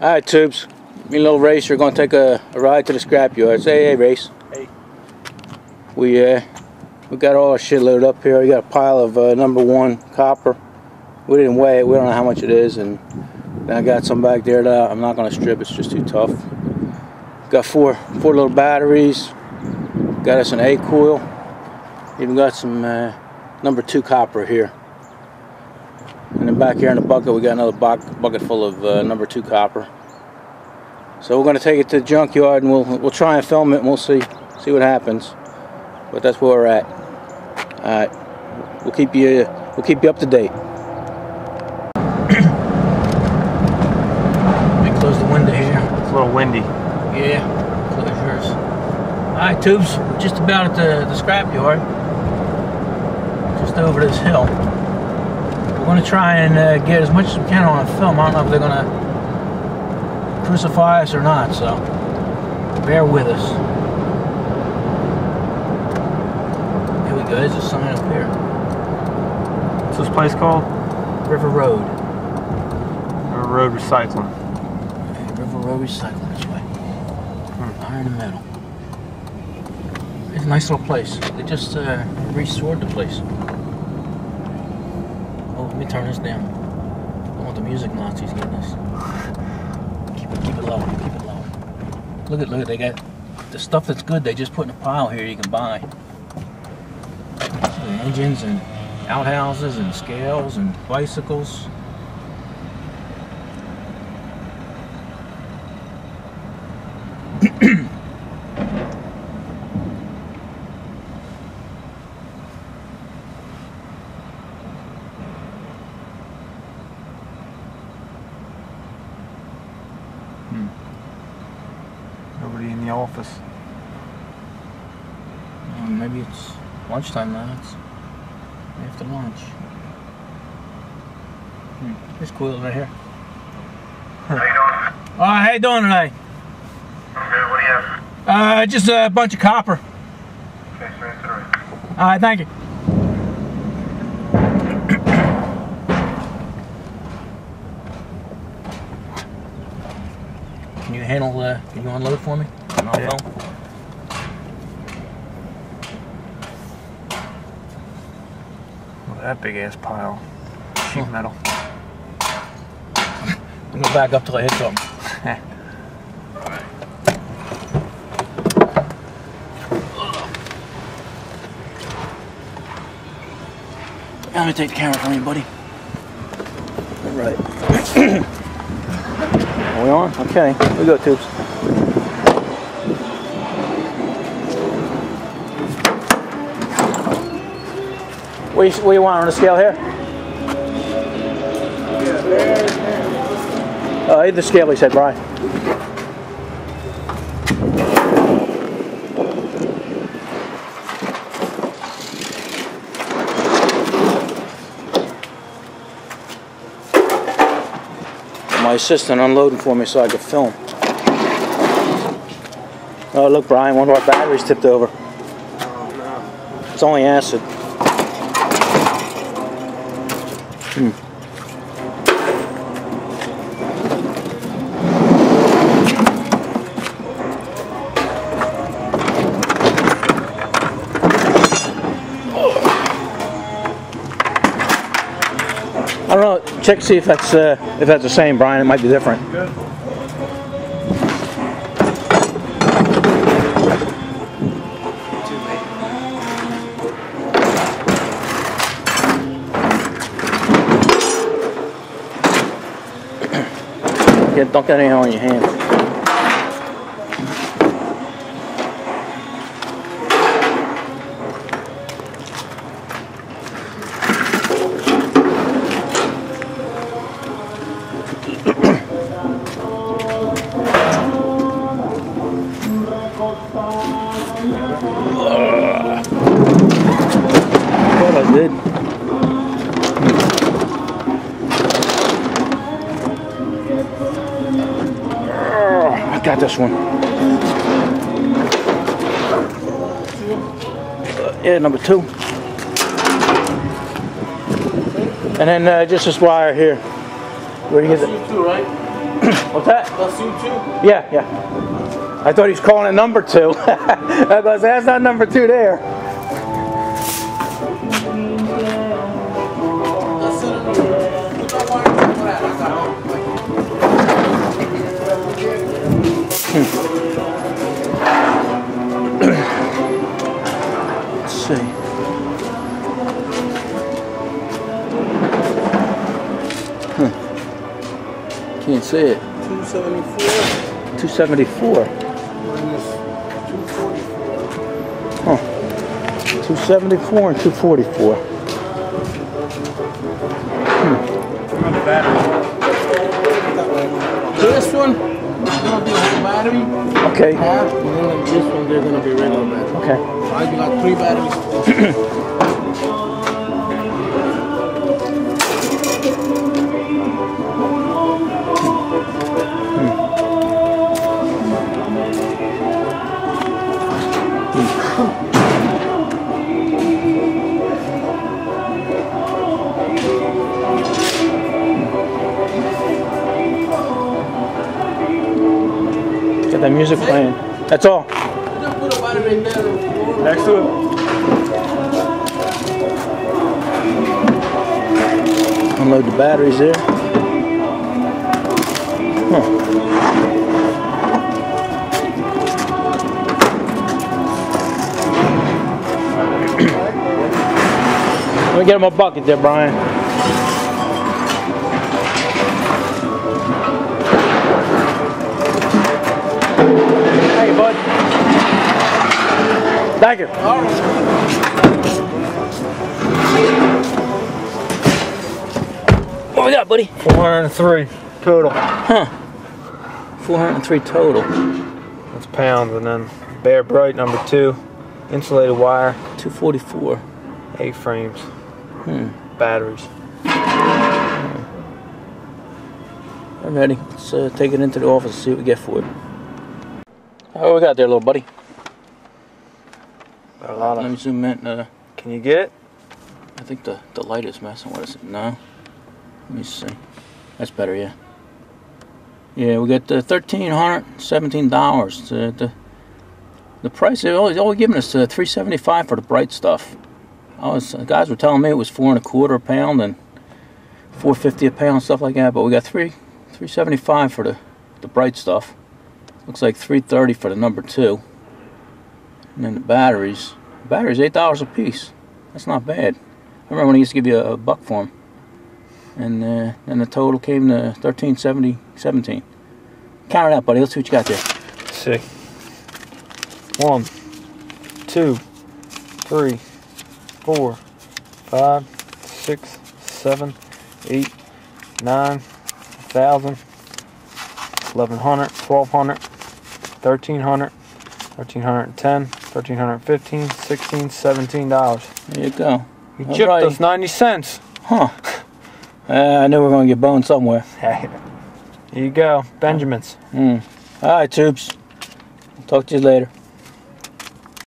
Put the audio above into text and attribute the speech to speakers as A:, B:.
A: Alright, Tubes. Me and Lil Racer are going to take a ride to the scrapyard. Say hey, Race.
B: Hey.
A: We got all our shit loaded up here. We got a pile of #1 copper. We didn't weigh it. We don't know how much it is. And then I got some back there that I'm not going to strip. It's just too tough. Got four little batteries. Got us an A coil. Even got some #2 copper here. And then back here in the bucket, we got another bucket full of #2 copper. So we're going to take it to the junkyard, and we'll try and film it, and we'll see what happens. But that's where we're at. All right, we'll keep you up to date. Let me close the window here.
B: It's a little windy.
A: Yeah, close yours. All right, Tubes, we're just about at the scrapyard, just over this hill. We're going to try and get as much as we can on film. I don't know if they're going to crucify us or not, so bear with us. Here we go. There's a sign up here.
B: What's this place called?
A: River Road.
B: River Road Recycling.
A: Okay, River Road Recycling this way. Iron and metal. It's a nice little place. They just restored the place. Oh, let me turn this down. I don't want the music Nazis getting us. Keep it low. Keep it low. Look at. They got the stuff that's good. They just put in a pile here. You can buy engines and outhouses and scales and bicycles.
B: Nobody in the office.
A: Maybe it's lunchtime now. It's after lunch. This coil right here.
C: How you doing?
A: How you doing today?
C: I'm good. What do you have?
A: Just a bunch of copper.
C: Okay, so it's all right.
A: Alright, thank you. Can you handle, can you unload for me?
B: Yeah. Look at that big ass pile. Sheet metal.
A: I'm gonna back up till I hit something. Alright. Let me take the camera from you, buddy. Alright. Are we on? Okay. Here we go, Tubes. What you want on the scale here? Oh, the scale, he said, Brian. My assistant unloading for me so I could film. Oh, look, Brian, one of our batteries tipped over.
B: Oh, no.
A: It's only acid. I don't know. Check to see if that's the same, Brian. It might be different.
B: Good.
A: Don't get anything on your hand. What I did. I got this one. Yeah, #2. And then just this wire here. Where do you get it?
B: You too, right?
A: What's that?
D: That's you too?
A: Yeah, yeah. I thought he was calling it number 2. I was that's not number 2 there. Let's see. Can't see it.
D: 274
A: 274.
D: minus 244.
A: Huh. 274 and 244.
D: This one is gonna be a whole battery,
A: Okay.
D: half, and then this one they're gonna be regular battery.
A: Okay.
D: So I got 3 batteries.
A: Got that music playing. That's all.
D: Just put a battery in there.
B: Next to it.
A: Unload the batteries there. Huh. Let me get him a bucket there, Brian. Hey, bud. Thank you. What we got, buddy?
B: 403 total.
A: Huh. 403 total.
B: That's pounds, and then Bear Bright number 2, insulated wire,
A: 244.
B: A-frames,
A: Hmm.
B: batteries.
A: I'm ready. Let's take it into the office and see what we get for it. What we got there, little buddy?
B: Got a lot
A: Let me
B: of.
A: zoom in.
B: Can you get it?
A: I think the light is messing with us. No. Let me see. That's better, yeah. Yeah, we got $1,317. The price they're always giving us $375 for the bright stuff. Guys were telling me it was $4.25 a pound and $4.50 a pound, stuff like that. But we got $375 for the bright stuff. Looks like $330 for the number 2. And then the batteries. Batteries $8 a piece. That's not bad. I remember when he used to give you a buck for them. And then the total came to $13.17. Count it out, buddy. Let's see what you got there.
B: Let's see. 1, 2, 3, 4, 5, 6, 7, 8, 9, 1,000, 1,100, 1,200, 1,300, 1,310, 1,315, 16, $17.
A: There you go.
B: You
A: All
B: chipped
A: right.
B: us 90 cents.
A: Huh. I knew we were going to get boned somewhere.
B: Here you go, Benjamins.
A: All right, tubes. Talk to you later.